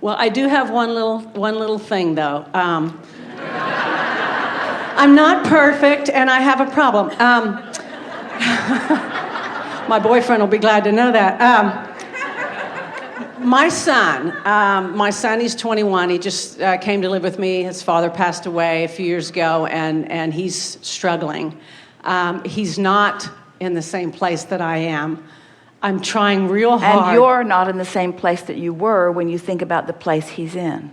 Well, I do have one little thing, though. I'm not perfect, and I have a problem. My boyfriend will be glad to know that. My son, he's 21. He just came to live with me. His father passed away a few years ago, and he's struggling. He's not in the same place that I am. I'm trying real hard. And you're not in the same place that you were when you think about the place he's in.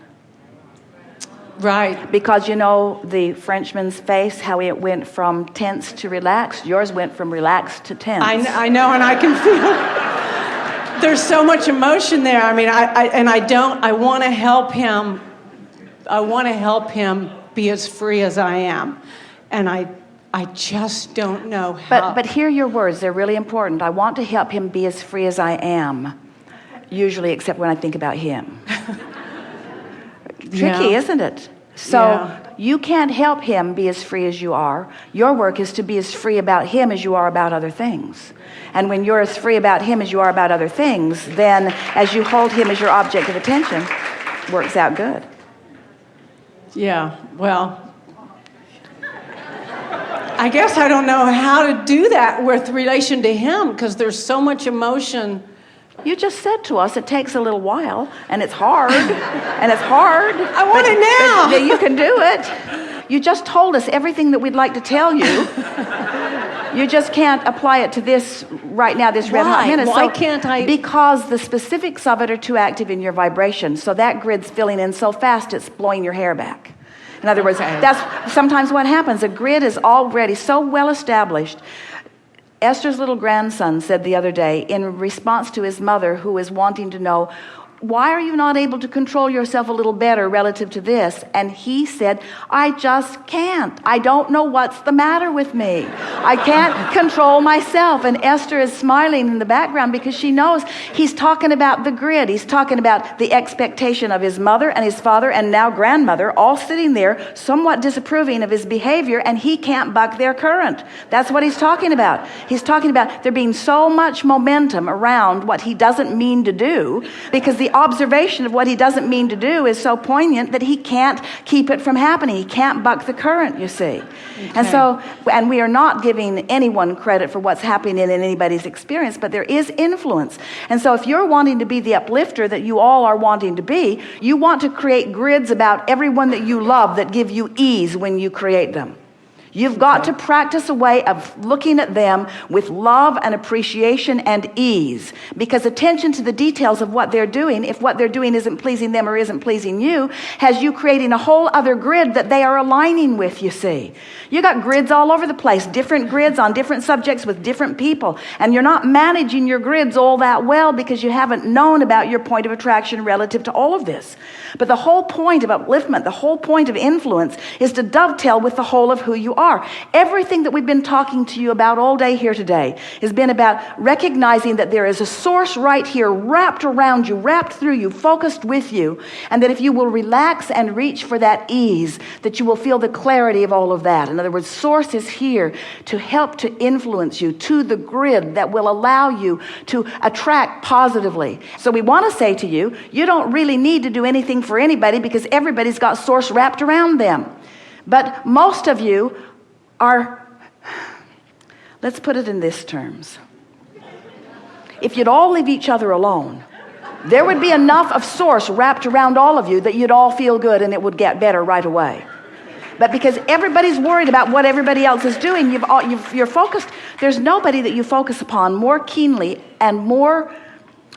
Right. Because you know the Frenchman's face, how it went from tense to relaxed. Yours went from relaxed to tense. I know, and I can feel there's so much emotion there. I mean, I want to help him. I want to help him be as free as I am. And I just don't know how. But hear your words. They're really important. I want to help him be as free as I am. Usually, except when I think about him. Tricky, isn't it? So you can't help him be as free as you are. Your work is to be as free about him as you are about other things. And when you're as free about him as you are about other things, then as you hold him as your object of attention, it works out good. Yeah, well, I guess I don't know how to do that with relation to him, because there's so much emotion. You just said to us it takes a little while, and it's hard, and it's hard. I want it now. But you can do it. You just told us everything that we'd like to tell you. You just can't apply it to this right now, this red hot minute. Why can't I? Because the specifics of it are too active in your vibration. So that grid's filling in so fast it's blowing your hair back. In other words, that's sometimes what happens. A grid is already so well established. Esther's little grandson said the other day, in response to his mother, who is wanting to know, why are you not able to control yourself a little better relative to this? And he said, I just can't. I don't know what's the matter with me. I can't control myself. And Esther is smiling in the background because she knows he's talking about the grid. He's talking about the expectation of his mother and his father and now grandmother all sitting there somewhat disapproving of his behavior, and he can't buck their current. That's what he's talking about. He's talking about there being so much momentum around what he doesn't mean to do, because the observation of what he doesn't mean to do is so poignant that he can't keep it from happening. He can't buck the current, you see. Okay. And we are not giving anyone credit for what's happening in anybody's experience, but there is influence. And so if you're wanting to be the uplifter that you all are wanting to be, you want to create grids about everyone that you love that give you ease when you create them. You've got to practice a way of looking at them with love and appreciation and ease, because attention to the details of what they're doing, if what they're doing isn't pleasing them or isn't pleasing you, has you creating a whole other grid that they are aligning with, you see. You got grids all over the place, different grids on different subjects with different people, and you're not managing your grids all that well because you haven't known about your point of attraction relative to all of this. But the whole point of upliftment, the whole point of influence, is to dovetail with the whole of who you are. Everything that we've been talking to you about all day here today has been about recognizing that there is a source right here, wrapped around you, wrapped through you, focused with you, and that if you will relax and reach for that ease, that you will feel the clarity of all of that. In other words, source is here to help to influence you to the grid that will allow you to attract positively. So we want to say to you, you don't really need to do anything for anybody because everybody's got source wrapped around them. But most of you are, let's put it in this terms. If you'd all leave each other alone, there would be enough of source wrapped around all of you that you'd all feel good and it would get better right away. But because everybody's worried about what everybody else is doing, you're focused. There's nobody that you focus upon more keenly and more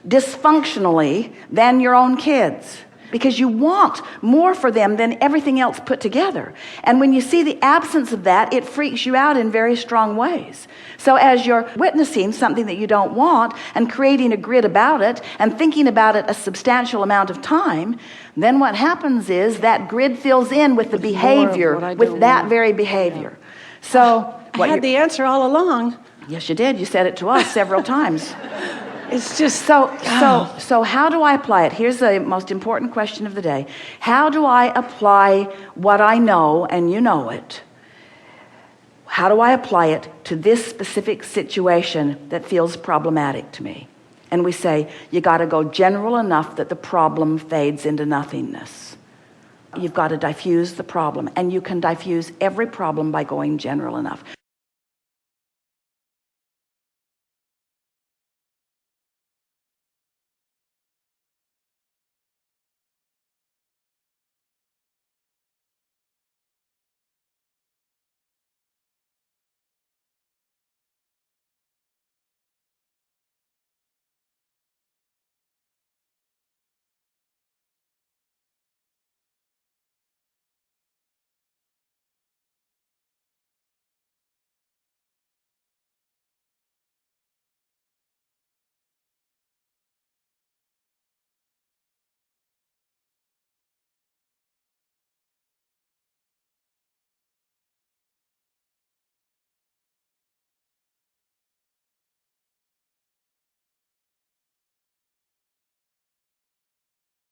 dysfunctionally than your own kids, because you want more for them than everything else put together. And when you see the absence of that, it freaks you out in very strong ways. So as you're witnessing something that you don't want and creating a grid about it and thinking about it a substantial amount of time, then what happens is that grid fills in with the behavior, with that very behavior. So I had the answer all along. Yes, you did. You said it to us several times. It's just so how do I apply it? Here's the most important question of the day. How do I apply what I know, and you know it? How do I apply it to this specific situation that feels problematic to me? And we say, you got to go general enough that the problem fades into nothingness. You've got to diffuse the problem. And you can diffuse every problem by going general enough.